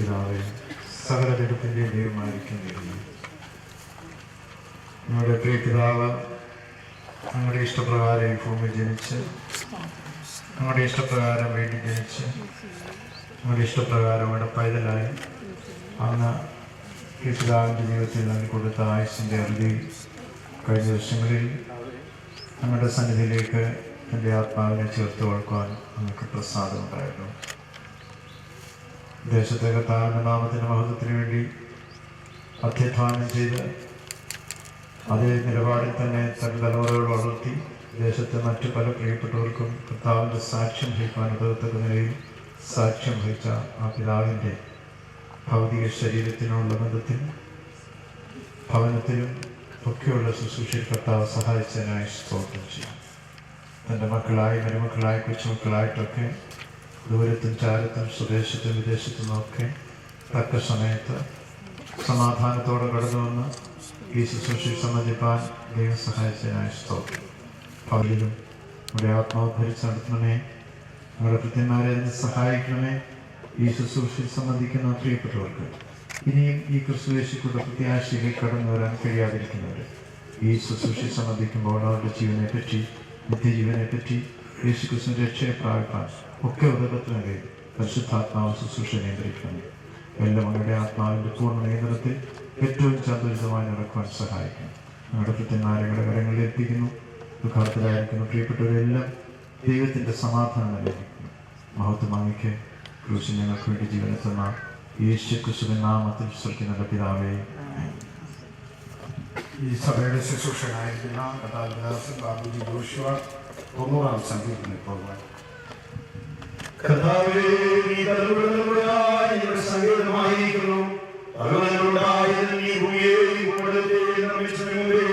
പിതാവേ, സകല ജഗത്തിൻ്റെ ദൈവമായിരിക്കുന്നു. ഞങ്ങളുടെ പ്രിയ പിതാവ് ഞങ്ങളുടെ ഇഷ്ടപ്രകാരം ഈ ഭൂമിയിൽ ജനിച്ച്, ഞങ്ങളുടെ ഇഷ്ടപ്രകാരം വീട്ടിൽ ജനിച്ച്, ഞങ്ങളുടെ ഇഷ്ടപ്രകാരം അവിടെ പൈതലായി അന്ന് ഈ പിതാവിൻ്റെ ജീവിതത്തിൽ നൽകി കൊടുത്ത ആയുസിൻ്റെ അറുതിയിൽ കഴിഞ്ഞ ദിവസങ്ങളിൽ ഞങ്ങളുടെ സന്നിധിയിലേക്ക് എൻ്റെ ആത്മാവിനെ ചേർത്ത് വയ്ക്കുവാൻ നമുക്ക് പ്രസാദമുണ്ടായിരുന്നു. ദേശത്തെ കർത്താവിൻ്റെ നാമത്തിൻ്റെ മഹത്വത്തിന് വേണ്ടി അധ്യധ്വാനം ചെയ്ത് അതേ നിലപാടിൽ തന്നെ തൻ്റെ തലമുറകൾ വളർത്തി ദേശത്തെ മറ്റു പല പ്രിയപ്പെട്ടവർക്കും കർത്താവിൻ്റെ സാക്ഷ്യം വഹിക്കാൻ ഉതകത്തക്ക നിലയിൽ സാക്ഷ്യം വഹിച്ച ആ പിതാവിൻ്റെ ഭൗതിക ശരീരത്തിനുള്ള ബന്ധത്തിലും ഭവനത്തിലും ഒക്കെയുള്ള ശുശ്രൂഷയിൽ കർത്താവ് സഹായിച്ചതിനായി സ്തോത്രം ചെയ്യും. തൻ്റെ മക്കളായി മരുമക്കളായി കൊച്ചുമക്കളായിട്ടൊക്കെ ദൂരത്തും ചാരത്തും സ്വദേശത്തും വിദേശത്തും ഒക്കെ തക്ക സമയത്ത് സമാധാനത്തോടെ കടന്നു വന്ന് ഈ ശുശ്രൂഷയിൽ സംബന്ധിപ്പാൻ ദൈവം സഹായിച്ചതിനായി സ്തോത്രം. പൗലിലും നമ്മുടെ ആത്മാവ് ഭരിച്ച് നടത്തണമേ, നമ്മുടെ ഭൃത്യന്മാരെ അതിന് സഹായിക്കണമേ. ഈ ശുശ്രൂഷയിൽ സംബന്ധിക്കുന്ന പ്രിയപ്പെട്ടവർക്ക് ഇനിയും ഈ ക്രിസ്തുയേശുക്കളുടെ പ്രത്യാശയിലേക്ക് കടന്നു വരാൻ കഴിയാതിരിക്കുന്നവർ ഈ ശുശ്രൂഷയിൽ സംബന്ധിക്കുമ്പോൾ അവരുടെ ജീവനെ പറ്റി, നിത്യജീവനെ പറ്റി, യേശു ക്രിസ്തുവിൻ്റെ രക്ഷയെ പ്രാപിപ്പാൻ ഒക്കെ ഉദകത്തിനെ പരിശുദ്ധാത്മാവ് ശുശ്രൂഷ നിയന്ത്രിക്കണമേ. എല്ലാം ഞങ്ങളുടെ ആത്മാവിൻ്റെ പൂർണ്ണ നിയന്ത്രണത്തിൽ ഏറ്റവും സന്തുലിതമായി നടക്കുവാൻ സഹായിക്കണം. ഞങ്ങളുടെ ഭൃത്യന്മാരെ ഞങ്ങളുടെ കരങ്ങളിൽ ഏൽപ്പിക്കുന്നു. ദുഃഖത്തിലായിരിക്കുന്നു പ്രിയപ്പെട്ടവരെല്ലാം ദൈവത്തിൻ്റെ സമാധാനം ലഭിക്കുന്നു. മഹത്വം അങ്ങയ്ക്ക് ക്രൂശിൽ ഞങ്ങൾക്ക് വേണ്ടി ജീവനെ തന്ന യേശു ക്രിസ്തുവിൻ നാമത്തിൽ ശ്രദ്ധിക്കുന്ന പിതാവേ. ഈ സഭയുടെ ശുശ്രൂഷകനായിരിക്കുന്ന കഥാദാസൻ ബാബുജി ജോഷുവ 90-ാം സങ്കീർത്തനം പോകുവാൻ കർത്താവേ, നീ സങ്കീർത്തനമായിരിക്കുന്നു. നീ ഭൂമിയെയും ഭൂമണ്ഡലത്തെയും നിർമ്മിച്ചതിനു മുമ്പേ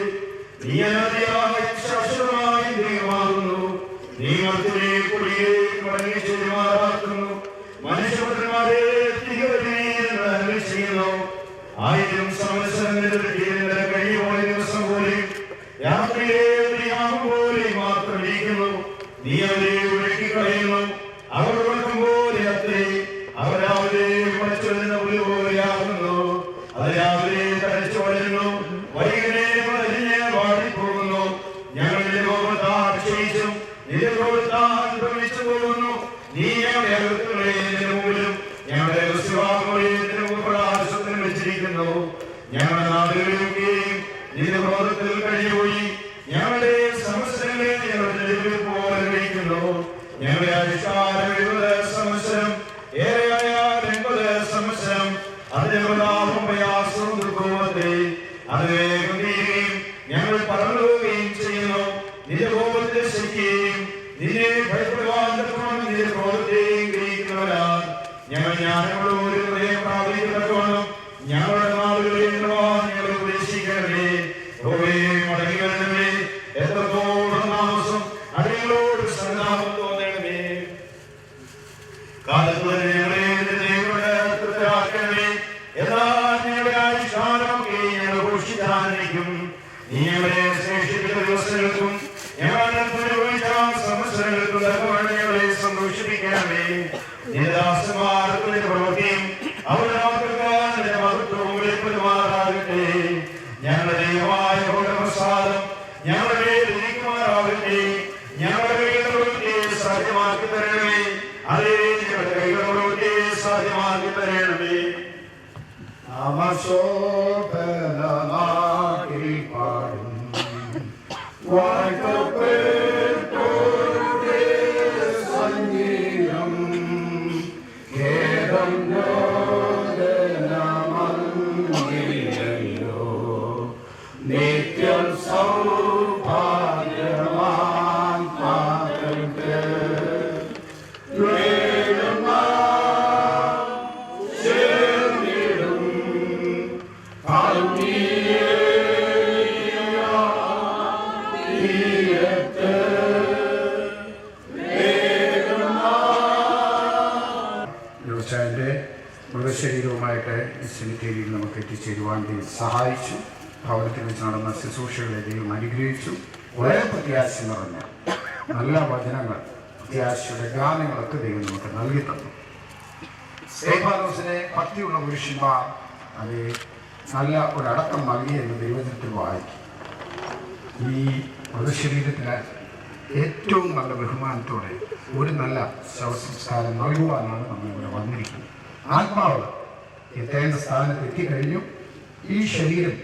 നീ അനാദിയായ ശാശ്വതമായ ദൈവമാകുന്നു. നീ മർത്യനെ കൊടിയെയും മടങ്ങി ചെയ്യുമാറാക്കുന്നു. മനുഷ്യപുത്രന്മാരെ ചെയ്യുന്നു. 1000 സംവത്സരങ്ങളുടെ കഴിയുപോയ ദിവസം പോലെ രാത്രിയെ പോലെ മാത്രം ഇരിക്കുന്നു. നീ അവരെ ഒഴുക്കിക്കളയുന്നു. അവർ ഉറക്കം പോലെ അത്രേ. അവർ രാവിലെ മുളച്ചുവരുന്ന പുല്ല് പോലെയാകുന്നു. അത് രാവിലെ തഴച്ചു വളരുന്നു, വൈകിനെ വളരിഞ്ഞ് വാടിപ്പോകുന്നു. ഞങ്ങളുടെ ലോകത്താൽ ക്ഷയിച്ചും നിന്റെ ലോകത്താൽ ഭ്രമിച്ചു പോകുന്നു. നീ ഞങ്ങളുടെ അകത്തുകളെ മുമ്പിലും ഞങ്ങളുടെ പ്രകാശത്തിനും വെച്ചിരിക്കുന്നു. ഞങ്ങളുടെ നാടുകളിലൊക്കെയും നിന്റെ ക്രോധത്തിൽ കഴിഞ്ഞുപോയി. ഞങ്ങളുടെ സംവത്സരങ്ങളെ ഞങ്ങളുടെ പോലെ കഴിക്കുന്നു. ഞങ്ങളുടെ അധികാരം 70 സംവത്സരം, ഏറെയായാൽ 80 സംവത്സരം. അതിന്റെ പ്രതാപം പ്രയാസവും ദുഃഖവുമത്രേ. അത് വേഗം തീരുകയും ഞങ്ങൾ പറന്നുപോവുകയും ചെയ്യുന്നു. നിന്റെ കോപത്തെ ശരിക്കുകയും നിന്നെ ഭയപ്പെടുവാൻ നിന്റെ ക്രോധത്തെയും ഗ്രഹിക്കുന്നവരാൽ ഞങ്ങൾ ജ്ഞാനമുള്ള ഒരു ഹൃദയം പ്രാപിക്കത്തക്കവണ്ണം ഞങ്ങളുടെ നാളുകളിൽ ഞങ്ങളെ ഉപദേശിക്കണമേ. മടങ്ങി വരണമേ. എത്രത്തോളം താമസം അടികളോട് സഹതാപം തോന്നണമേ. കാലത്ത് തന്നെ ഞങ്ങളെ തൃപ്തരാക്കണമേ. എന്നാൽ ഞങ്ങളുടെ ആയുഷ്കാലമൊക്കെ ഞങ്ങൾ ഘോഷിക്കാനിരിക്കും. നീ ഞങ്ങളെ ശേഷിപ്പിച്ച ദിവസങ്ങൾക്കും ഞങ്ങളുടെ സംവത്സരങ്ങൾക്കും ഞങ്ങളെ സന്തോഷിപ്പിക്കണമേ. നിന്റെ പ്രവൃത്തിയും അവരുടെ മക്കൾക്ക് മഹത്വവും വെളിപ്പെടുമാറാകട്ടെ. ഞങ്ങളുടെ ദൈവമായ പ്രസാദം ഞങ്ങളുടെ മേൽ ഇരിക്കുമാറാകട്ടെ. ഞങ്ങളുടെ കൈകളുടെ പ്രവൃത്തിയെ സാധ്യമാക്കി തരണമേ. അതേ ഞങ്ങളുടെ കൈകളുടെ പ്രവൃത്തിയെ സാധ്യമാക്കി തരണമേ. പാടും നിത്യം സൗഭാഗ്യവാൻ പാത്രത്തെ മൃഗശരീരവുമായിട്ട് ഈ സെമിത്തേരിയിൽ നമുക്ക് എത്തിച്ചേരുവാൻ ദൈവം സഹായിച്ചു. ഭവനത്തിൽ വെച്ച് നടന്ന ശുശ്രൂഷകളെ ദൈവം അനുഗ്രഹിച്ചു. വളരെ പ്രത്യാശ നിറഞ്ഞ നല്ല വചനങ്ങൾ, പ്രത്യാശയുടെ ഗാനങ്ങളൊക്കെ ദൈവം നമുക്ക് നൽകി തന്നു. സ്തേഫാനോസിനെ ഭക്തിയുള്ള പുരുഷന്മാർ അത് നല്ല ഒരടക്കം നൽകിയെന്ന് ദൈവത്തിൽ വായിക്കും. ഈ മൃതശരീരത്തിന് ഏറ്റവും നല്ല ബഹുമാനത്തോടെ ഒരു നല്ല ശവസംസ്കാരം നൽകുവാനാണ് നമ്മളിവിടെ വന്നിരിക്കുന്നത്. ആത്മാവ് എത്തേണ്ട സ്ഥാനത്ത് എത്തിക്കഴിഞ്ഞു. ഈ ശരീരം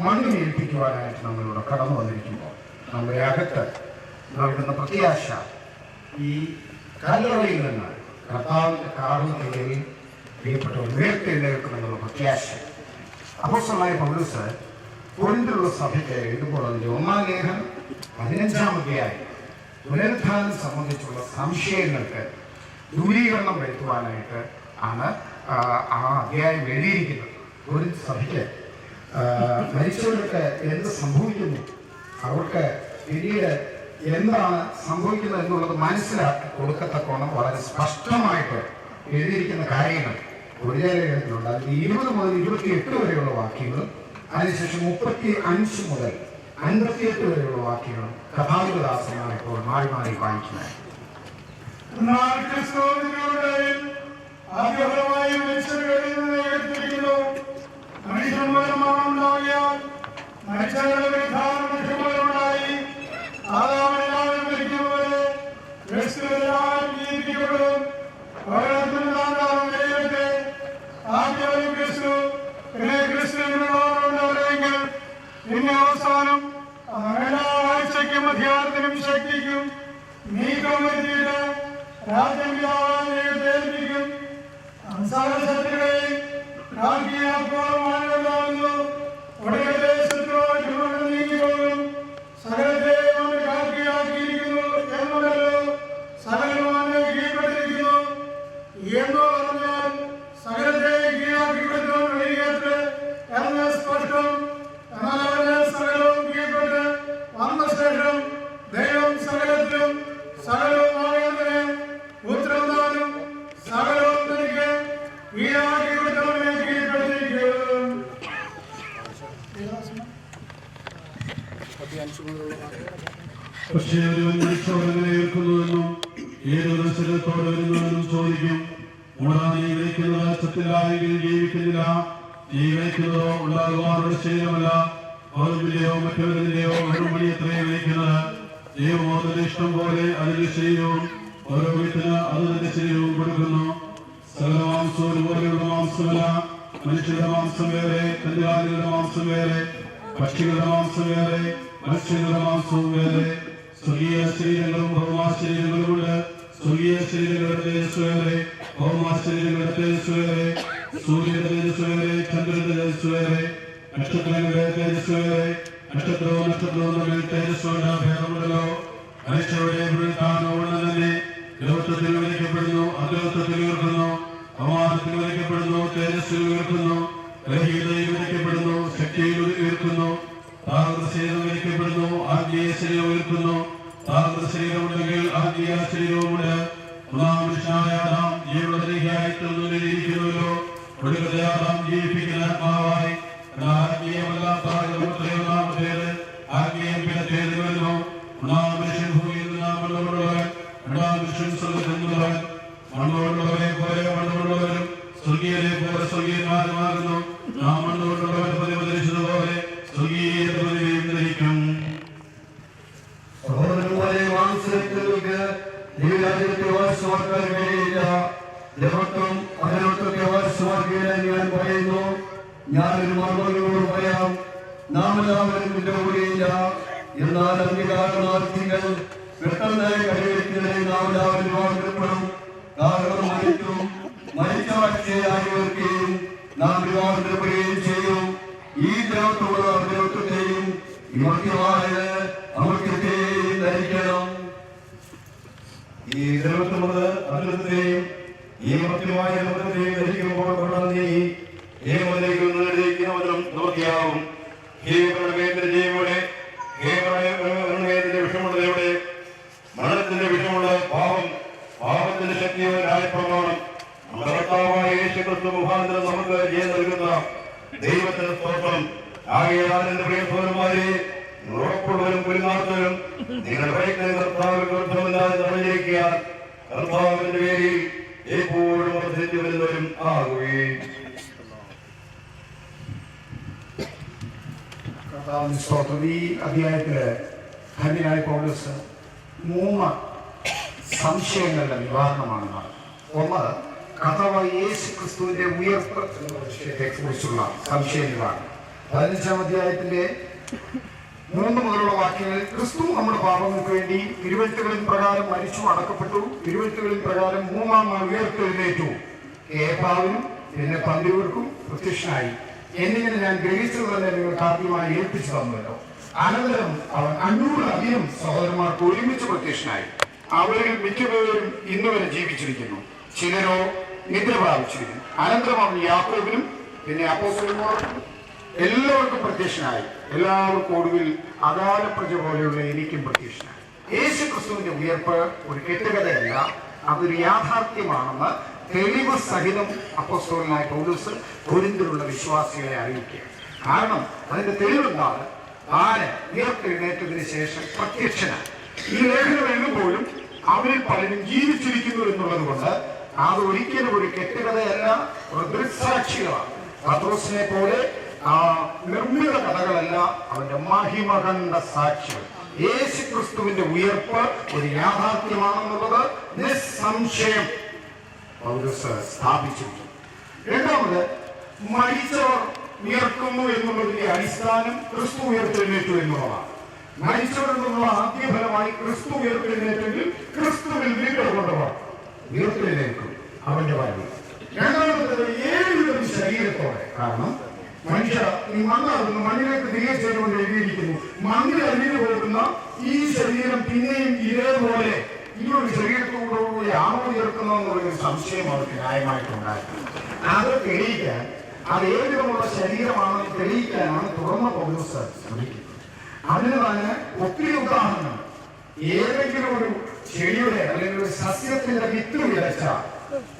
മണ്ണിനെ ഏൽപ്പിക്കുവാനായിട്ട് നമ്മളിവിടെ കടന്നു വന്നിരിക്കുമ്പോൾ നമ്മുടെ അകത്ത് നൽകുന്ന പ്രത്യാശ ഈ കല്ലറയിൽ നിന്ന് കർത്താവിൻ്റെ കാരണത്തിൽ പ്രിയപ്പെട്ടവർ ഉയർത്തെഴുന്നേൽക്കുമെന്നുള്ള പ്രത്യാശ. അപ്പോസ്തലനായ പൗലോസ് കൊരിന്തിലുള്ള സഭയ്ക്ക് എഴുതുമ്പോൾ അതിൻ്റെ 1-ാം ലേഖനം 15-ാം അധ്യായം പുനരുത്ഥാനം സംബന്ധിച്ചുള്ള സംശയങ്ങൾക്ക് ദൂരീകരണം വരുത്തുവാനായിട്ട് ആണ് ആ അധ്യായം എഴുതിയിരിക്കുന്നത്. കൊരിന്ത് സഭയ്ക്ക് മരിച്ചവർക്ക് എന്ത് സംഭവിക്കുന്നു, അവർക്ക് പിന്നീട് എന്താണ് സംഭവിക്കുന്നത് എന്നുള്ളത് മനസ്സിലാക്കി കൊടുക്കത്തക്കോണം വളരെ സ്പഷ്ടമായിട്ട് എഴുതിയിരിക്കുന്ന കാര്യങ്ങൾ ഒരു ലേഖനത്തിലുണ്ട്. അതിൽ 20 മുതൽ 28 വരെയുള്ള വാക്യങ്ങളും അതിനുശേഷം 35 മുതൽ 58 വരെയുള്ള വാക്യങ്ങളും കഥാവിദാസനാണ് ഇപ്പോൾ മാറി മാറി വായിക്കുന്നത്. പിന്നെ അവസാനം എല്ലാ ആഴ്ചയ്ക്കും അധികാരത്തിനും ശക്തിക്കും നീക്കം വരുത്തിയിട്ട് രാജ്യമില്ലാതിരിക്കും. ശത്രുക്കളെയും ഒടുക്കത്തെ ശത്രുവായിട്ട് നീങ്ങിപ്പോകും. സകലത്തെ കാക്കിയാക്കിയിരിക്കുന്നു എന്നുള്ളല്ലോ, സകലമാണ് കീഴ്പ്പെട്ടിരിക്കുന്നു എന്ന് പറഞ്ഞാൽ സകലത്തെ കീഴാക്കിപ്പെടുത്താൻ കഴിയാത്ത എന്ന് സ്പഷ്ടം. എന്നാൽ അവരുടെ സകലവും കീഴ്പ്പെട്ട് വന്ന ശേഷം ദൈവം സകലത്തിലും സകലവുമായതിനെ പുത്രന്താനും സകലവും തനിക്ക് കീഴാക്കിപ്പെടുത്തവനെ കീഴ്പ്പെട്ടിരിക്കും. പക്ഷേ ഒരുവൻ മരിച്ചവരെങ്ങനെ ഏൽക്കുന്നുവെന്നും ഏതൊരു ശരീരത്തോടെ വരുന്നുവെന്നും ചോദിക്കും. നീ വിളിക്കുന്നത് സത്യമില്ലെങ്കിൽ ജീവിക്കുന്നില്ല. നീ വിളിക്കുന്നതോ ഉണ്ടാകുവാനുള്ള ശരീരമല്ല, പൗരന്റെയോ മറ്റവരുടെയോ വെറുമണി എത്രയോ വിളിക്കുന്നത്. ദൈവമോ തന്റെ ഇഷ്ടം പോലെ അതിന്റെ ശരീരവും ഓരോ വീട്ടിന് അത് തന്റെ ശരീരവും കൊടുക്കുന്നു. സകല മാംസവും ഒരുപോലെയുള്ള മാംസമല്ല. മനുഷ്യരുടെ മാംസം വേറെ, കന്നുകാലികളുടെ മാംസം വേറെ, പക്ഷികളുടെ മാംസം വേറെ, മനുഷ്യരുടെ മാംസവും വേറെ. സ്വർഗീയ ശരീരങ്ങളും ഭൗമാ ശരീരങ്ങളുമുണ്ട്. സ്വർഗീയ ശരീരങ്ങളുടെ തേജസ് വേറെ, ഭൗമാ ശരീരങ്ങളുടെ തേജസ് വേറെ. സൂര്യന്റെ തേജസ് വേറെ, ചന്ദ്രന്റെ തേജസ് വേറെ, നക്ഷത്രങ്ങളുടെ തേജസ് വേറെ. നക്ഷത്രവും തമ്മിൽ തേജസ്സുകൊണ്ട് ഭേദമുണ്ടല്ലോ. മനുഷ്യരുടെ പുനരുത്ഥാനവും തന്നെ. ലോകത്തിൽ വിളിക്കപ്പെടുന്നു, അദ്ലോകത്തിൽ ഉയർക്കുന്നു, അപമാനത്തിൽ വിളിക്കപ്പെടുന്നു, തേജസ്സിൽ ഉയർക്കുന്നു, ഗ്രഹീതയിൽ വിളിക്കപ്പെടുന്നു, ശക്തിയിൽ ഉയർക്കുന്നു. താങ്കളുടെ ശരീരം വിളിക്കപ്പെടുന്നു, ആത്മീയ ശരീരം ഉയർക്കുന്നു. താങ്കളുടെ ശരീരമുണ്ടെങ്കിൽ ആത്മീയ ശരീരവുമുണ്ട്. ഒന്നാം മനുഷ്യനായ ആദാം ജീവനീയായി തീർന്നിരിക്കുന്നുവല്ലോ. ഒടുക്കത്തെ ആദാം ജീവിപ്പിക്കുന്ന ആത്മാവായി. ആത്മീയമല്ലാത്ത ഒന്നാമത്തേത് ആത്മീയം പിന്നത്തേത് വരുന്നു. ഒന്നാം മനുഷ്യൻ ഭൂമിയിൽ നിന്നാം മണ്ണുകൊണ്ടുള്ളവൻ, രണ്ടാം മനുഷ്യൻ സ്വർഗത്തിൽ നിന്നുള്ളവൻ. മണ്ണുകൊണ്ടുള്ളവരെ പോലെ മണ്ണുകൊണ്ടുള്ളവരും സ്വർഗീയരെ പോലെ സ്വർഗീയന്മാരുമാകുന്നു. നാം മണ്ണുകൊണ്ടുള്ളവൻ പ്രതിമ ധരിച്ചതുപോലെ സ്വർഗീയ പ്രതിമയും ധരിക്കും. സഹോദരന്മാരെ, മാംസരക്തങ്ങൾക്ക് ദൈവരാജ്യത്തെ വാസമാക്കാൻ കഴിയില്ല. ദൈവത്വം അതിനൊക്കെ വാസമാക്കിയില്ല ഞാൻ പറയുന്നു. ഞാനൊരു മറുപടിയോട് പറയാം, നാം എല്ലാവരും നിന്റെ കൂടെയില്ല. എന്നാൽ അംഗീകാരണാർത്ഥികൾ പെട്ടെന്നായി കഴിവെക്കുന്നതിനെ നാം എല്ലാവരും വിവാഹപ്പെടും. കാരണം മരിച്ചവരെയും നാം വിവാഹപ്പെടുകയും ചെയ്യും. ഈ ദ്രവത്തോട് ദ്രവത്വത്തെയും ഇമർത്യമായത് അമർത്യത്തെയും ധരിക്കണം. ഈ ദ്രവത്വമുള്ളത് അമൃതത്തെയും ഈ മർത്യമായ അമൃതത്തെയും ധരിക്കുമ്പോൾ ഏകമതിരിക്കുന്നവരും നോക്കിയാവും. ഹേവരുടെ ജൈവയുടെ വിഷമുള്ളതയുടെ മരണത്തിന്റെ വിഷമുള്ള പാപത്തിന്റെ ശക്തിയുടെ ന്യായപ്രമാണം നമ്മുടെ കർത്താവായ യേശുക്രിസ്തു മുഖാന്തരം നമുക്ക് ജയം നൽകുന്ന ദൈവത്തിന് സ്തോത്രം. ആകയാൽ എന്റെ പ്രിയ സഹോദരന്മാരെ, ഉറപ്പുള്ളവരും കുരുമാത്തവരും നിങ്ങൾ ഭയക്കുന്ന കർത്താവിൽ വിരുദ്ധമില്ലാതെ നിറഞ്ഞിരിക്കാൻ കർത്താവിന്റെ പേരിൽ എപ്പോഴും കൂടി വരുന്നവരും ആകുകയും. കർത്താവിന്റെ സ്തോത്രം. ഈ അധ്യായത്തില് ധന്യനായ പൗലോസ് 3 സംശയങ്ങളുടെ നിവാരണമാണ് നടത്തുന്നത്. ഒന്ന്, കർത്താവായ യേശു ക്രിസ്തുവിന്റെ ഉയർപ്പ് എന്ന വിഷയത്തെ കുറിച്ചുള്ള സംശയ നിവാരണം. 15-ാം അധ്യായത്തിന്റെ 3 മുതലുള്ള വാക്യങ്ങളിൽ ക്രിസ്തു നമ്മുടെ പാപങ്ങൾക്ക് വേണ്ടി തിരുവെഴുത്തുകളിൻ പ്രകാരം മരിച്ചു അടക്കപ്പെട്ടു, തിരുവെഴുത്തുകളിൻ പ്രകാരം 3-ാം നാൾ ഉയർത്തെഴുന്നേറ്റു, കേഫാവിനും പിന്നെ 12 പ്രത്യക്ഷനായി എന്നിങ്ങനെ ഞാൻ ഗ്രഹിച്ചത് തന്നെ നിങ്ങൾക്ക് ആദ്യമായി ഏൽപ്പിച്ചു തന്നുവല്ലോ. അനന്തരം അവൻ 500-ലധികം സഹോദരന്മാർക്ക് ഒരുമിച്ച് പ്രത്യക്ഷനായി. അവരിൽ മിക്കവരും ഇന്നുവരെ ജീവിച്ചിരിക്കുന്നു, ചിലരോ നിദ്ര പ്രാപിച്ചിരിക്കുന്നു. അനന്തരം അവൻ യാക്കോബിനും പിന്നെ അപ്പോസ്തലന്മാർക്കും എല്ലാവർക്കും പ്രത്യക്ഷനായി. എല്ലാവർക്കും ഒടുവിൽ അകാലപ്രജ പോലെയുള്ള എനിക്കും പ്രത്യക്ഷനായി. യേശു ക്രിസ്തുവിന്റെ ഉയർപ്പ് ഒരു കെട്ടുകഥയല്ല, അതൊരു യാഥാർത്ഥ്യമാണെന്ന് തെളിവ് സഹിതം അപ്പോസ്തലനായ പൗലോസ് കൊരിന്തിലുള്ള വിശ്വാസികളെ അറിയിക്കുക. കാരണം അതിന്റെ തെളിവെന്താണ്? ആര് ഉയർത്തെഴുന്നേറ്റതിന് ശേഷം പ്രത്യക്ഷനായി. ഈ ലേഖനം എഴുതുമ്പോഴും അവരിൽ പലരും ജീവിച്ചിരിക്കുന്നു എന്നുള്ളത് കൊണ്ട് അത് ഒരിക്കലും ഒരു കെട്ടുകഥയല്ല, ഒരു ദൃക്സാക്ഷികളാണ്. പത്രോസിനെ പോലെ നിർമ്മിത കഥകളല്ല, അവന്റെ മഹിമ കണ്ട സാക്ഷികൾ. യേശു ക്രിസ്തുവിന്റെ ഉയർപ്പ് ഒരു യാഥാർത്ഥ്യമാണെന്നുള്ളത് നിസ്സംശയം പൗലോസ് സ്ഥാപിച്ചിരിക്കുന്നു. രണ്ടാമത്, മരിച്ചവർ ഉയർക്കുന്നു എന്നുള്ളതിന്റെ അടിസ്ഥാനം ക്രിസ്തു ഉയർത്തെഴുന്നേറ്റു എന്നുള്ളതാണ്. മരിച്ചവർ എന്നുള്ള ആദ്യ ഫലമായി ക്രിസ്തു ഉയർത്തെഴുന്നേറ്റെങ്കിൽ ക്രിസ്തുവിൽ വീണ്ടും കൊണ്ടുപോകാം, ഉയർത്തെഴുന്നേൽക്കും അവന്റെ വഴി. രണ്ടാമത്തേത് 7 ശരീരത്തോടെ. കാരണം മനുഷ്യ ഈ മണ്ണാകുന്നു, മണ്ണിലേക്ക് തിരികെ ചെയ്തുകൊണ്ട് എഴുതിയിരിക്കുന്നു. മണ്ണിൽ അഴിഞ്ഞു പോകുന്ന ഈ ശരീരം പിന്നെയും ഇതേപോലെ ഈ ഒരു ശരീരത്തോടുകൂടി ആണോ ഉയർത്തുന്നതെന്നുള്ളൊരു സംശയം അവർക്ക് ന്യായമായിട്ടുണ്ടായിരുന്നു. അത് തെളിയിക്കാൻ, അത് ഏത് വിധമുള്ള ശരീരമാണെന്ന് തെളിയിക്കാനാണ് തുറന്ന പൗലോസ് ശ്രമിക്കുന്നത്. അതിന് തന്നെ ഒത്തിരി ഉദാഹരണങ്ങൾ. ഏതെങ്കിലും ഒരു ചെടിയുടെ അല്ലെങ്കിൽ ഒരു സസ്യത്തിന്റെ വിത്ത് വിതച്ചാൽ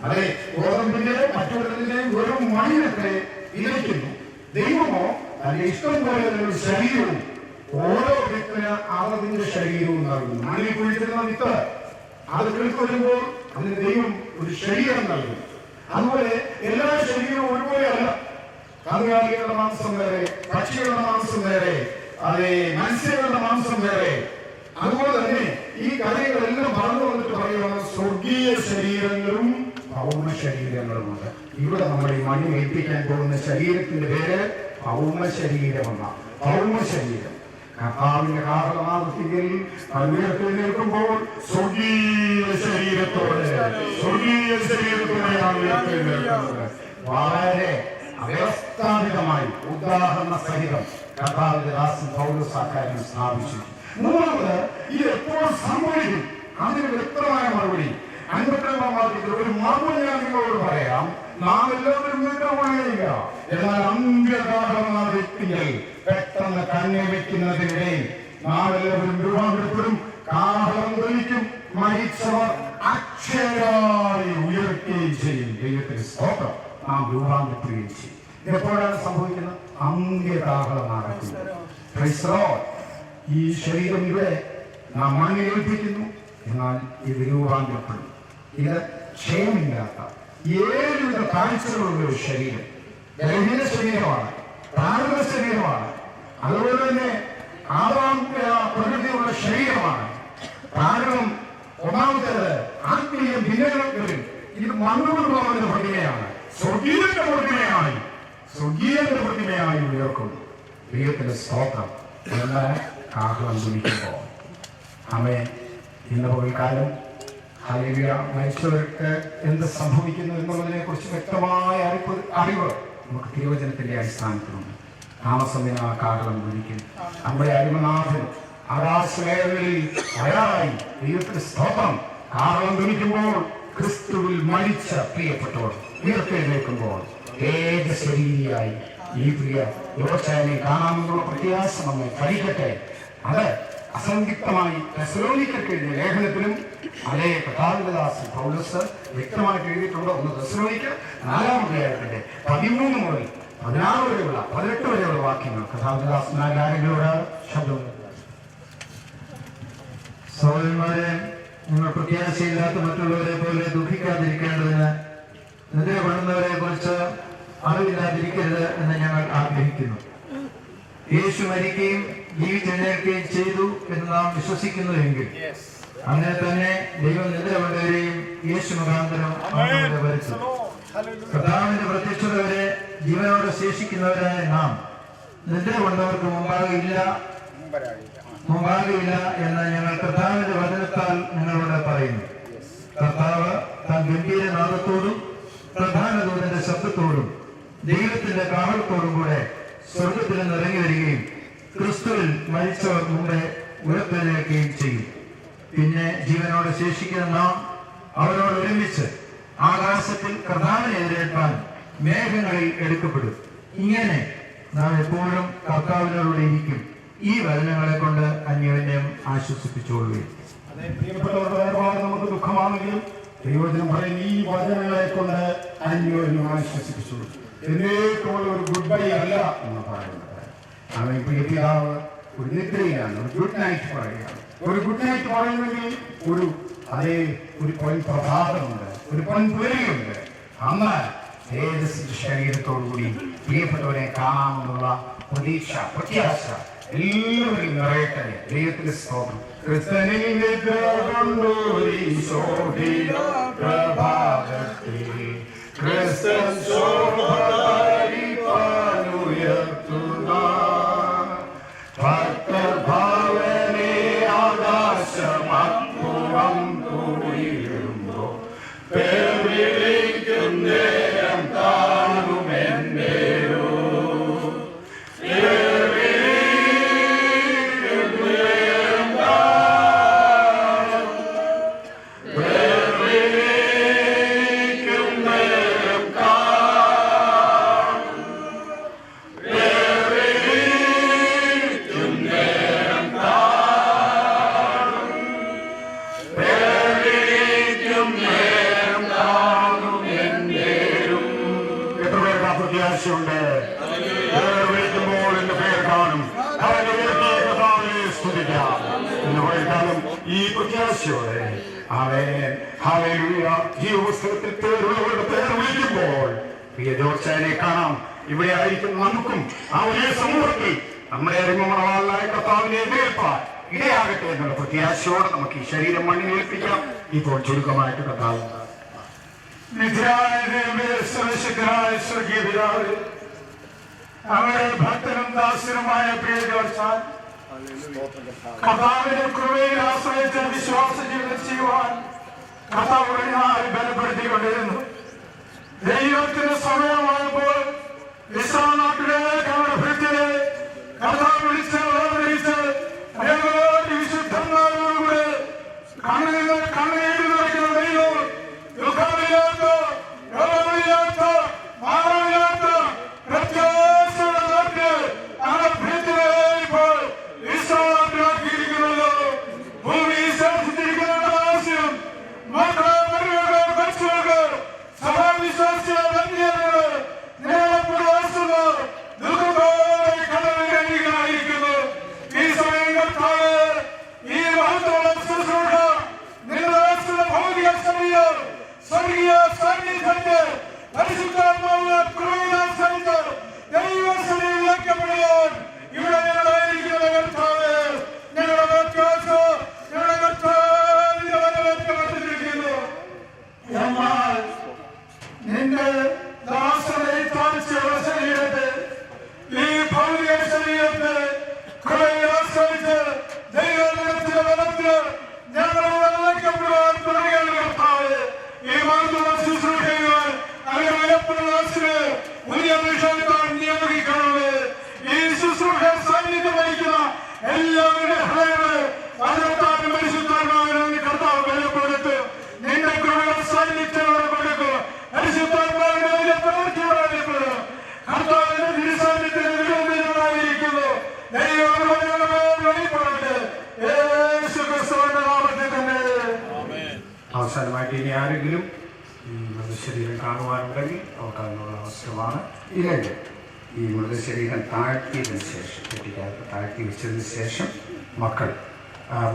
അതെ ഗോതമ്പിന്റെയോ മറ്റൊരുത്തിന്റെയും വെറും മണ്ണിനൊക്കെ വിതയ്ക്കുന്നു. ദൈവമോ തന്റെ ഇഷ്ടം പോലെ ഒരു ശരീരവും ഓരോ വിത്തിന് അതിന്റെ ശരീരവും നൽകുന്നു. മണ്ണിൽ കുഴിച്ചിരുന്ന വിത്ത് അത് കിളിക്ക് വരുമ്പോൾ അതിന് ദൈവം ഒരു ശരീരം നൽകും. അതുപോലെ എല്ലാ ശരീരവും ഒരുപോലെയല്ല. കന്നുകാലികളുടെ മാംസം വേറെ, പക്ഷികളുടെ മാംസം വേറെ, അതെ മത്സ്യങ്ങളുടെ മാംസം വേറെ. അതുപോലെ തന്നെ ഈ കാര്യങ്ങളെല്ലാം പറഞ്ഞു വന്നിട്ട് പറയുന്നത് സ്വർഗീയ ശരീരങ്ങളും ഭൗമ ശരീരങ്ങളുമുണ്ട്. ഇവിടെ നമ്മൾ ഈ മണ്ണിൽ ഏൽപ്പിക്കാൻ പോകുന്ന ശരീരത്തിന്റെ പേര് ഭൗമ ശരീരമെന്നാണ്. ഭൗമ ശരീരം കർത്താവിന്റെ കാരണമാകത്തിൽ ഉയർത്തെഴുന്നേൽക്കുമ്പോൾ സ്വർഗീയ ശരീരത്തോടെയാണ് ഉയർത്തെഴുന്നേൽക്കുന്നത്. വളരെ അവ്യവസ്ഥാപിതമായി ഉദാഹരണ സഹിതം കർത്താവിന്റെ ദാസൻ പൗലോസ് അക്കാര്യം സ്ഥാപിച്ചു. മൂന്നാമത്, ഇത് എപ്പോൾ സംഭവിക്കും അതിന് വ്യക്തമായ മറുപടി 52-ാം വാക്യത്തിൽ ഒരു മറുപടി ഞാൻ നിങ്ങളോട് പറയാം. നാം എല്ലാവരും നിദ്രകൊള്ളുകയില്ല, എന്നാൽ അന്ത്യകാലമെന്ന വ്യക്തികൾ പെട്ടെന്ന് കണ്ണിൽ വെക്കുന്നതിനിടയിൽ നാം എല്ലാവരും രൂപാന്തരപ്പെടും, കാഹളം ധ്വനിക്കും, മരിച്ചവർ അക്ഷരായി ഉയർത്തുകയും ചെയ്യും. ദൈവത്തിന് സ്തോത്രം. നാം രൂപാന്തരപ്പെടുകയും ചെയ്യും. എപ്പോഴാണ് സംഭവിക്കുന്നത്? അന്ത്യകാഹളം നടക്കുന്നത്. ഈ ശരീരം ഇവിടെ നാം മണ്ണിൽ ഏൽപ്പിക്കുന്നു, എന്നാൽ ഇത് രൂപാന്തരപ്പെടും. ഇത് ക്ഷയമില്ലാത്ത 7 കാഴ്ചകളുള്ള ഒരു ശരീരം. ബലഹീന ശരീരമാണ്, പ്രാകൃത ശരീരമാണ്. അതുപോലെ തന്നെ പ്രകൃതിയുള്ള ശരീരമാണ്. പ്രാകൃതം ഒന്നാമത്തേത് ആത്മീയ ഭിന്നതകളിൽ ഇത് മണ്ണുകൊണ്ടുള്ളവരുടെ പ്രതിമയാണ്. സ്വർഗീയന്റെ പ്രതിമയായി ഉയർക്കുന്നു. ദൈവത്തിന്റെ സ്തോത്രം. എന്നാൽ കാഹളം ധ്വനിക്കുമ്പോൾ അമ്മേ ഇന്ന് പകൽക്കാലം ഹല്ലേലൂയ മരിച്ചവർക്ക് എന്ത് സംഭവിക്കുന്നു എന്നുള്ളതിനെ കുറിച്ച് വ്യക്തമായ അറിവ് നമുക്ക് തിരുവചനത്തിന്റെ അടിസ്ഥാനത്തിലുണ്ട്. താമസമിന കാഹളം ധ്വനിക്കും. നമ്മുടെ അരിമനാഥൻ ആകാശമേഖലയിൽ അയാളായി ദൈവത്തിന്റെ സ്തോത്രം. കാഹളം ധ്വനിക്കുമ്പോൾ ക്രിസ്തുവിൽ മരിച്ച പ്രിയപ്പെട്ടവർ ഉയർത്തെഴുന്നേൽക്കുമ്പോൾ ഏക ശരീരിയായി ഈ പ്രിയ യുവച്ചായനെ കാണാമെന്നുള്ള പ്രത്യാശ നമ്മെ ഭരിക്കട്ടെ. അത് അസംയുക്തമായി തെസ്സലോനിക്കർക്ക് എഴുതിയ ലേഖനത്തിലും അതേ കർത്താവിന്റെ പൗലോസ് വ്യക്തമായിട്ട് എഴുതിയിട്ടുണ്ട്. 1 തെസ്സലോനിക്കർ 4-ാം അധ്യായത്തിന്റെ 13 മുതൽ 16 വരെയുള്ള 18 വരെയുള്ള വാക്യങ്ങൾ കർത്താവിന്റെ ദാസനായ ശബ്ദം. സഹോദരന്മാരെ, നിങ്ങൾ പ്രത്യാശയില്ലാത്ത മറ്റുള്ളവരെ പോലെ ദുഃഖിക്കാതിരിക്കേണ്ടതിന് നിദ്ര കൊള്ളുന്നവരെ കുറിച്ച് അറിവില്ലാതിരിക്കരുത് എന്ന് ഞങ്ങൾ ആഗ്രഹിക്കുന്നു. യേശു മരിക്കുകയും ജീവിച്ചെഴുന്നേൽക്കുകയും ചെയ്തു എന്ന് നാം വിശ്വസിക്കുന്നുവെങ്കിൽ അങ്ങനെ തന്നെ ദൈവം നിദ്ര കൊണ്ടവരെയും യേശു മുഖാന്തരം വരുത്തും. കർത്താവിന്റെ പ്രത്യക്ഷത വരെ ജീവനോടെ ശേഷിക്കുന്നവരായ നാം നിദ്ര കൊണ്ടവർക്ക് മുമ്പാകെയില്ല എന്ന് ഞങ്ങൾ കർത്താവിന്റെ വചനത്താൽ നിങ്ങളോട് പറയുന്നു. കർത്താവ് താൻ ഗംഭീരനാദത്തോടും പ്രധാന ദൂതന്റെ ശബ്ദത്തോടും ദൈവത്തിന്റെ കാവളത്തോടും കൂടെ സ്വർഗത്തിൽ നിന്ന് ഇറങ്ങി വരികയും ക്രിസ്തുവിൽ മരിച്ചവർ മുമ്പേ ഉയർത്തെഴുന്നേൽക്കുകയും ചെയ്യും. പിന്നെ ജീവനോടെ ശേഷിക്കുന്ന നാം അവരോട് ഒരുമിച്ച് ആകാശത്തിൽ കർത്താവിനെ എതിരേൽപ്പാൻ മേഘങ്ങളിൽ എടുക്കപ്പെടും. ഇങ്ങനെ നാം എപ്പോഴും കർത്താവിനോട് ഇരിക്കും. ഈ വചനങ്ങളെ കൊണ്ട് അന്യോന്യം ആശ്വസിപ്പിച്ചുകൊള്ളുകയും. അതെ, പ്രിയപ്പെട്ടവരുടെ വേർപാട് നമുക്ക് ദുഃഖമാണെങ്കിലും ദൈവജനം പറയും ഈ വചനങ്ങളെ കൊണ്ട് അന്യോന്യം ആശ്വസിപ്പിച്ചുള്ളൂ. എന്നേക്കുള്ള ഒരു ഗുഡ് ബൈ അല്ല എന്ന് പറയുന്നത്. അവൻ പ്രിയ പിതാവ് ഒരു നിദ്രയിലാണ്, ഒരു ഗുഡ് നൈറ്റ് പറയുകയാണ്. ഒരു ഗുഡ് നൈറ്റ് പറയുന്നെങ്കിൽ ഒരു പൊൻ പ്രഭാതമുണ്ട്, ഒരു പൊൻ പുലരിയുണ്ട്. അന്ന് തേജസ്സിന്റെ ശരീരത്തോടുകൂടി പ്രിയപ്പെട്ടവരെ കാണാമെന്നുള്ള പ്രത്യാശ എല്ലാവരും നിറയട്ടെ. ദൈവത്തിന്റെ സ്തോത്രം. ക്രിസ്തനിൽ നിദ്ര കൊണ്ടോരി ശോഭിത പ്രഭാതത്തിൽ ക്രിസ്തൻ ശോഭയുയർത്തുക ഭക്തഭാവനെ ആകാശമപ്പുറം കൂടിയിടുമ്പോ പേരിളിക്കും നേരം കാണുമെന്നേരോ വിളിക്കുമ്പോൾ എന്റെ പേര് കാണും. ഈ പ്രത്യാശയോടെ ജീവപുസ്തകത്തിൽ പേരുള്ളവരുടെ പേര് വിളിക്കുമ്പോൾ പ്രിയ ജോർച്ചാനെ കാണാം. ഇവിടെ ആയിരിക്കും നമുക്കും ആ വലിയ സമൂഹത്തിൽ നമ്മുടെ അറിമുകളായ കർത്താവിനെ എതിരേൽപ്പാൻ ഇടയാകട്ടെ എന്നുള്ള പ്രത്യാശയോടെ നമുക്ക് ഈ ശരീരം മണ്ണിലേൽപ്പിക്കാം. ഇപ്പോൾ ചുരുക്കമായിട്ട് കർത്താവ് അവരുടെ ഭക്തനും ദാസനുമായ പ്രിയ ജോർച്ചാൻ കർത്താവിന്റെ കൃപയിൽ ആശ്രയിച്ച് വിശ്വാസ ജീവിതം ചെയ്യുവാൻ കർത്താവ് ബലപ്പെടുത്തിക്കൊണ്ടിരുന്നു. ദൈവത്തിന് സമയമായപ്പോൾ ഇസ്രായേൽ നാട്ടിലേക്ക് അവരുടെ ഭൃത്യരെ കർത്താവ് വിളിച്ച് വേർതിരിച്ച് വിശുദ്ധന്മാരോടുകൂടെ കണ്ണീര് നിറയ്ക്കുന്ന ദൈവം ദുഃഖമില്ലാത്ത രോഗമില്ലാത്ത മാറമില്ലാത്ത പ്രത്യാശയുടെ നാട്ടിൽ അവരുടെ ഭൃത്യരെ ഇപ്പോൾ ഇസ്രായേലാക്കിയിരിക്കുന്നത്. ഭൂമി ശാസിച്ചിരിക്കുന്ന ആവശ്യം മക്കളുടെ സഭാവിശ്വാസികൾ ദുഃഖത്തോടെ കടലിലായിരിക്കുന്നു. ഈ സമയങ്ങൾ ഈ മഹത്വം ശുശ്രൂഷ നിങ്ങളുടെ ഭൗതിക ശരീരം സ്വർഗീയ സാന്നിധ്യത്തെ പരിശുദ്ധാത്മാവിനെ കൃപയാൽ സഹിച്ച് ദൈവസന്നിധിയിലേക്കപ്പെടുവാൻ ഇവിടെ ഞങ്ങളായിരിക്കുന്ന കർത്താവ് ഞങ്ങളുടെ വ്യത്യാസം ഞങ്ങളുടെ കർത്താവിന്റെ വരവേൽക്കപ്പെട്ടിരിക്കുന്നു. എന്നാൽ നിന്റെ ദാസനെ താഴ്ചയുള്ള ശരീരത്തെ ഈ ഭൗതിക ശരീരത്തെ കൃപയിൽ ആശ്രയിച്ച് ദൈവത്തിന്റെ ബലത്തിൽ ഞങ്ങളെ വരവേൽക്കപ്പെടുവാൻ തുടങ്ങിയ കർത്താവ് ഈ മാർഗം ശുശ്രൂഷകൾ അവരുടെ പുതിയ വിഷയത്താൽ നിയോഗിക്കണമേ. ഈ ശുശ്രൂഷ സാന്നിധ്യം വഹിക്കുന്ന എല്ലാവരുടെ ഹൃദയങ്ങളെ അതിർത്താനും പരിശുദ്ധാത്മാവിനെ കർത്താവ് ബലപ്പെടുത്ത് നിന്റെ കൃപയുടെ സാന്നിധ്യത്തോടെ കൊടുക്കുക. പരിശുദ്ധാത്മാവിനെ അതിന്റെ പ്രവൃത്തിയോടെ ബലപ്പെടുക. കർത്താവിന്റെ തിരുസാന്നിധ്യമായിരിക്കുന്നു. ദൈവം വെളിപ്പെടട്ടെ. യേശു ക്രിസ്തുവിന്റെ നാമത്തിൽ തന്നെ. അവസാനമായിട്ട് ഇനി ആരെങ്കിലും ഈ മൃതശരീരം കാണുവാനുണ്ടെങ്കിൽ അവർക്ക് അതിനുള്ള അവസരമാണ്. ഇല്ലെങ്കിൽ ഈ മൃതശരീരം താഴ്ത്തിയതിന് ശേഷം കുട്ടിക്കാലത്ത് താഴ്ത്തി വെച്ചതിന് ശേഷം മക്കൾ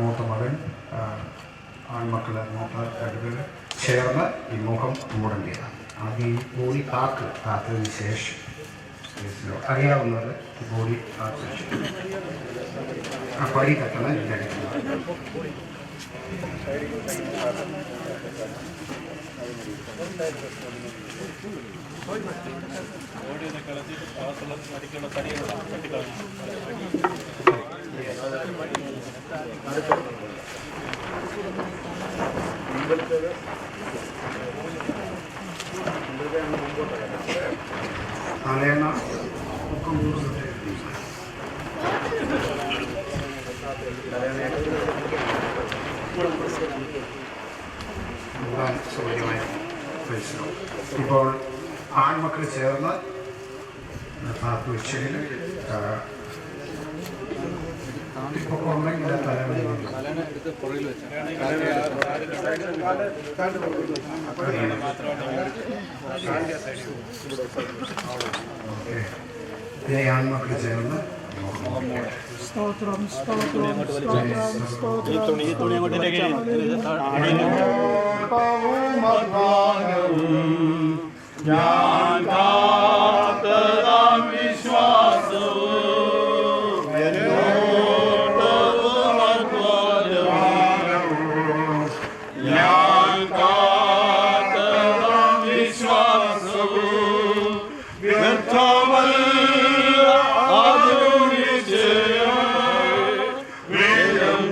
മൂത്ത മകൻ ആൺമക്കളെ മൂത്ത രണ്ടുപേര് ചേർന്ന് ഈ മുഖം മൂടേണ്ടതാണ്. ആദ്യം ഈ ബോഡി കാത്തതിന് ശേഷം അറിയാവുന്നവർ ഈ ബോഡി കാത്തതിന് ശേഷം ആ പടി തട്ടണം വിചാരിക്കുന്നത്. തലേണ ഒക്കെ സൗകര്യമായ പരിസരം. ഇപ്പോൾ ആൺമക്കൾ ചേർന്ന് വെച്ചതിൽ ഉണ്ടെങ്കിൽ ആൺമക്കൾ ചേർന്ന് സ്തോത്രം സ്തോത്രം ഞാൻ കാത്തതാം വിശ്വാസവും ഞാൻ കാത്തതാം വിശ്വാസവും വ്യർത്ഥമല്ല അതും നിശ്ചയം വേദം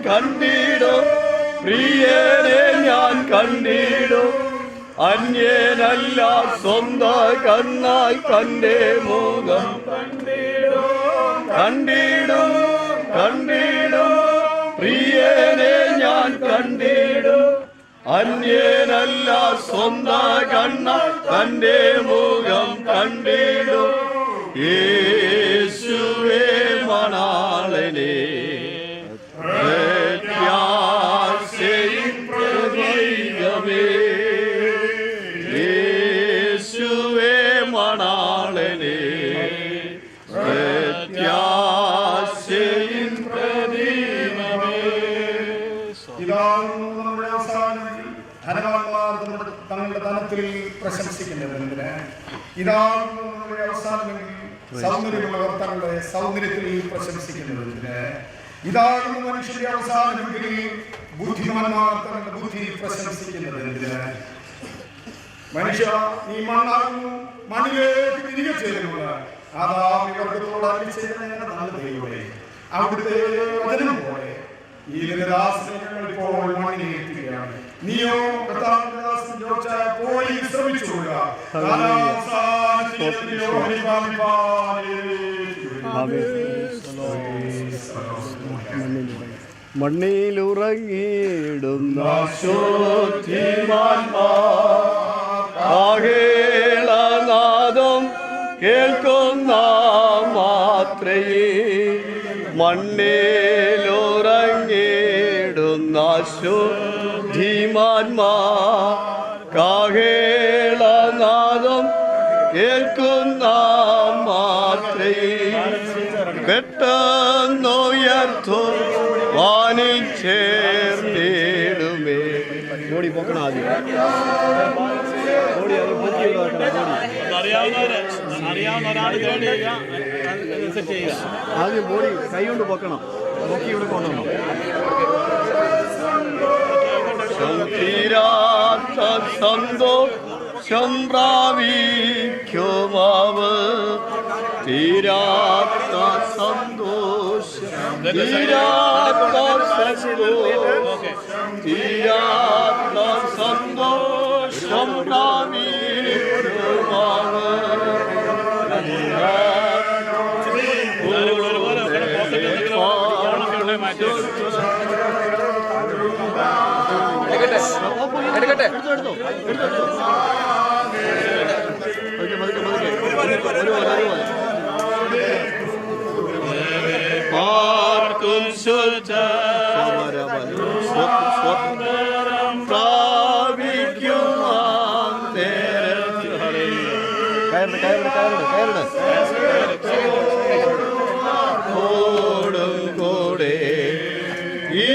കണ്ടിടും പ്രിയനെ ഞാൻ കണ്ടിടും അന്യനല്ല സ്വന്തം കണ്ണാൽ കണ്ടേ മുഖം കണ്ടിടും പ്രിയനെ ഞാൻ കണ്ടിടും അന്യനല്ല സ്വന്തം കണ്ണാൽ കണ്ടേ മുഖം കണ്ടിടും യേശുവേ മണാളനെ യേശുവേ മണാളനെ പ്രത്യാശയിൻ പ്രദീപമേ. ഇതാകുന്നു നമ്മുടെ അവസാനമെങ്കിൽ ധനവാന്മാർ തങ്ങളുടെ ധനത്തിൽ പ്രശംസിക്കുന്നതിന്, ഇതാകുന്നു നമ്മുടെ അവസാനമെങ്കിൽ സൗന്ദര്യമുള്ളവർ തങ്ങളുടെ സൗന്ദര്യത്തിൽ പ്രശംസിക്കുന്നതിന്, ഇതാകുന്നു മനുഷ്യന്റെ അവസാനമെങ്കിൽ ബുദ്ധിമാന്മാർ തങ്ങളുടെ ബുദ്ധി പ്രശംസിക്കുന്നതിന്. മനുഷ്യ നീ മണ്ണാകുന്നു, മണ്ണിലേക്ക് തിരികെ ചേരുന്നത് ആദാമി വർഗത്തോട് അരുളിച്ചെയ്തയുടെ അവിടുത്തെ വചനം പോലെ ഈ ദാസനെ ഞങ്ങൾ ഇപ്പോൾ മണ്ണിലേക്കുകയാണ്. നീയോ കർത്താവിന്റെ ദാസൻ ജോർജായ പോയി വിശ്രമിച്ചുകൊള്ളുക. മണ്ണിലുറങ്ങിയിടുന്ന ആഹേളനാദം കേൾക്കുന്ന മാത്രയേ മണ്ണിലുറങ്ങിയിടുന്ന ശുദ്ധിമാന്മാർ കാഹേളനാദം കേൾക്കുന്ന മാത്രയേ പെട്ടെന്നുയർത്തു വാനിൽ ചേർന്നിടുമേ. ഓടി പോക്കണം ആദ്യം, ആദ്യം ബോഡി കൈ കൊണ്ട് പൊക്കണം, പൊക്കി ഇവിടെ കൊണ്ടുവരണം. തീരാത്ത സന്തോഷം പ്രാപിക്കുമാവ്, തീരാത്ത സന്തോഷം, തീരാത്ത സന്തോഷം പ്രാപിക്കുമാവ്. എടുക്കട്ടെ പാർക്കും ഓടും കൂടെ ഈ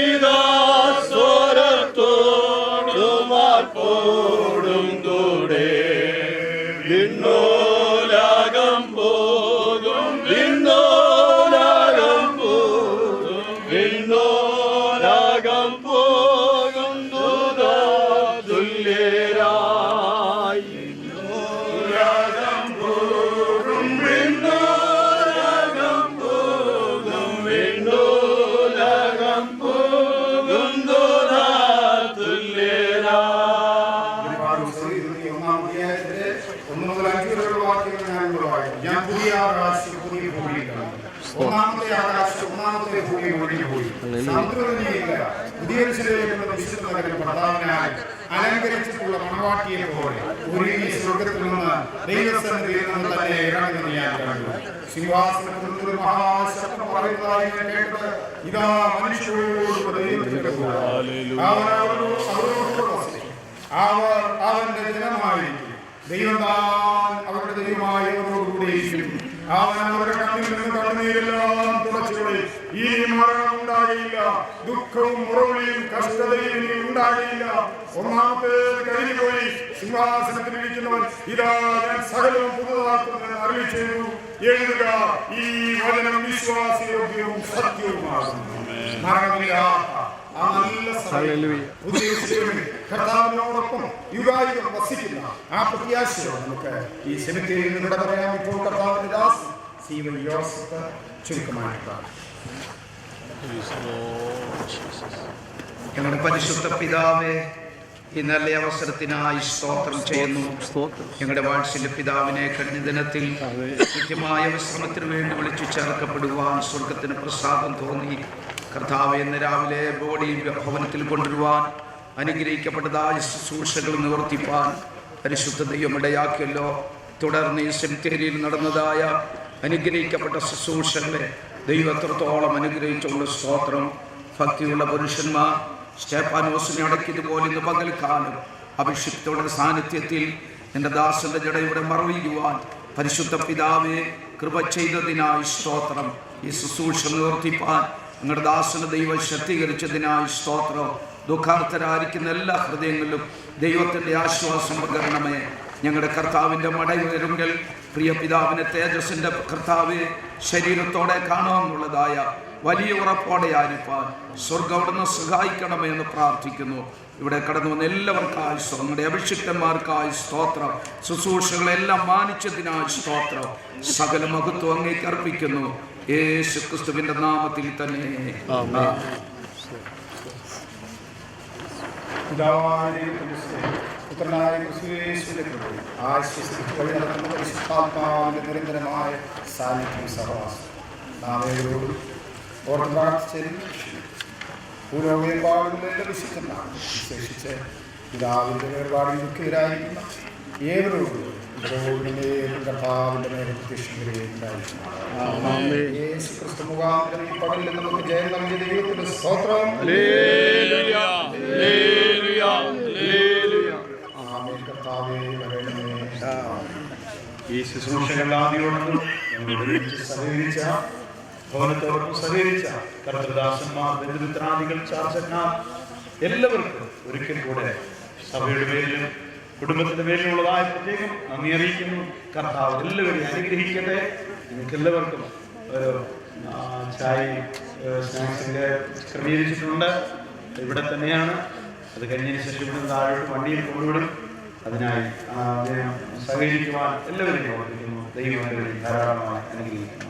ആകാശം പുതിയ ഭൂമിയിലാണ്. ഒന്നാമത്തെ ആകാശം ഒന്നാമത്തെ ഭൂമി ഒഴിഞ്ഞുപോയി. സമുദ്രമില്ല. പുതിയ വിശുദ്ധ നഗരം പ്രധാനമായി അലങ്കരിച്ചിട്ടുള്ള മണവാട്ടിയെ പോലെ ഒരു സ്വർഗത്തിൽ നിന്ന് ദൈവസന്നിധിയിൽ നിന്ന് തന്നെ ഇറങ്ങുന്നത് ഞാൻ കണ്ടു. സിംഹാസനത്തിൽ നിന്ന് ഒരു മഹാശബ്ദം പറയുന്നതായി ഞാൻ കേട്ടത്, ഇതാ മനുഷ്യരോട് ദൈവത്തിന്റെ കൂടെ അവർ അവരോട് വസിക്കും. അവർ അവന്റെ ജനമായിരിക്കും. ദൈവം താൻ അവരുടെ ദൈവമായി അവരോടുകൂടിയിരിക്കും. അവൻ അവരുടെ കണ്ണിൽ നിന്ന് കണ്ണുനീരെല്ലാം തുടച്ചുകളയും. ഈ മരണം ഉണ്ടാകില്ല, ദുഃഖവും മുറവിളിയും കഷ്ടതയും ഇനി ഉണ്ടാകില്ല. ഒന്നാമത്തെ കഴിഞ്ഞുപോയി. സിംഹാസനത്തിലിരിക്കുന്നവൻ ഇതാ ഞാൻ സകലവും പുതുതാക്കുമെന്ന് അറിയി ചെയ്തു. എഴുതുക, ഈ വചനം വിശ്വാസയോഗ്യവും സത്യവുമാകുന്നു. മരണമില്ലാത്ത ആ നല്ല കർത്താവിനോടൊപ്പം യുഗായുഗം വസിക്കുന്ന ആ പ്രത്യാശയോടെ നമുക്ക് ഈ സെമിത്തേരിയിൽ നിന്നിടെ പറയാം. ഇപ്പോൾ കർത്താവിന്റെ ദാസൻ സീവൻ യോസഫ് ചുരുക്കമായിട്ടാണ്. ഞങ്ങളുടെ പരിശുദ്ധ പിതാവേ, ഈ നല്ല അവസരത്തിനായി സ്തോത്രം ചെയ്യുന്നു. ഞങ്ങളുടെ വാത്സല്യ പിതാവിനെ കഴിഞ്ഞ ദിനത്തിൽ കൃത്യമായ വിശ്രമത്തിന് വേണ്ടി വിളിച്ചു ചേർക്കപ്പെടുവാൻ സ്വർഗത്തിന് പ്രസാദം തോന്നി. കർത്താവ് ഇന്ന് രാവിലെ ബോഡി ഭവനത്തിൽ കൊണ്ടുവരുവാൻ അനുഗ്രഹിക്കപ്പെട്ടതായ ശുശ്രൂഷകൾ നിവർത്തിപ്പാൻ പരിശുദ്ധ ദൈവം ഇടയാക്കിയല്ലോ. തുടർന്ന് ഈ സെമിത്തേരിയിൽ നടന്നതായ അനുഗ്രഹിക്കപ്പെട്ട ശുശ്രൂഷകളെ ദൈവത്രത്തോളം അനുഗ്രഹിച്ചുള്ള സ്തോത്രം. ഭക്തിയുള്ള പുരുഷന്മാർ സ്റ്റെഫാനോസിനെ അടക്കിയതുപോലെ ഇന്ന് പകൽക്കാലം അഭിഷിക്തയുടെ സാന്നിധ്യത്തിൽ എൻ്റെ ദാസന്റെ ജടയുടെ മറവിയുവാൻ പരിശുദ്ധ പിതാവെ കൃപ ചെയ്തതിനായി സ്തോത്രം. ഈ ശുശ്രൂഷ നിവർത്തിപ്പാൻ ഞങ്ങളുടെ ദാസന് ദൈവം ശക്തീകരിച്ചതിനായി സ്തോത്രം. ദുഃഖാർത്ഥരായിരിക്കുന്ന എല്ലാ ഹൃദയങ്ങളിലും ദൈവത്തിൻ്റെ ആശ്വാസം പകരണമേ. ഞങ്ങളുടെ കർത്താവിൻ്റെ മടയുയരുങ്കൽ പ്രിയ പിതാവിനെ തേജസ്സിൻ്റെ കർത്താവെ ശരീരത്തോടെ കാണാമെന്നുള്ളതായ വലിയ ഉറപ്പോടെ ആയിരിക്കാൻ സ്വർഗം അവിടുന്ന് സഹായിക്കണമേ എന്ന് പ്രാർത്ഥിക്കുന്നു. ഇവിടെ കടന്നു വന്ന എല്ലാവർക്കായി ഞങ്ങളുടെ അഭിഷിക്തന്മാർക്കായി സ്തോത്രം. ശുശ്രൂഷകളെല്ലാം മാനിച്ചതിനായി സ്തോത്രം. സകല മഹത്വം അങ്ങേക്ക് അർപ്പിക്കുന്നു യേശു ക്രിസ്തുവിന്റെ നാമത്തിൽ തന്നെ. നിരന്തരമായ സാന്നിധ്യം സഹവാസം നാമയോടും ഓർത്തഡോക്സ് ഭൂലോകമെമ്പാടുമെല്ലാം വിശുദ്ധനാണ്. വിശേഷിച്ച് പിതാവിൻ്റെ വേർപാടിൽ ദുഃഖിതരായിരിക്കുന്ന ഏവരോടും കർത്താവിൻ്റെ മേലെ യേശു ക്രിസ്തു മുഖാന്തരം ഈ പകലിൽ നമുക്ക് ജയം നൽകിയ ദൈവത്തിന്റെ സ്തോത്രം. കർത്താവേ വരണമേ. ഈ ശുശ്രൂഷകൾ ആദ്യമൊന്നും സഹകരിച്ച ഭവനത്തോടൊപ്പം സഹകരിച്ച കർത്തൃദാസന്മാർ, ബന്ധുമിത്രാദികൾ, ചാർച്ചന്മാർ എല്ലാവർക്കും ഒരിക്കൽ കൂടെ സഭയുടെ പേരിലും കുടുംബത്തിന്റെ പേരിലുള്ളതായ പ്രത്യേകം നന്ദി അറിയിക്കുന്നു. കർത്താവ് എല്ലാവരെയും അനുഗ്രഹിക്കട്ടെ. നിങ്ങൾക്ക് എല്ലാവർക്കും ഒരു ചായ സ്നാക്സിന്റെ ക്രമീകരിച്ചിട്ടുണ്ട്. ഇവിടെ തന്നെയാണ്. അത് കഴിഞ്ഞതിന് ശേഷം ഇവിടെ താഴോട്ട് വണ്ടിയിൽ കൊണ്ടുവിടും. അതിനായി സഹകരിക്കുവാൻ എല്ലാവരെയും ഓർമ്മിക്കുന്നു. ദൈവം എല്ലാവരെയും ധാരാളമായി അനുഗ്രഹിക്കുന്നു.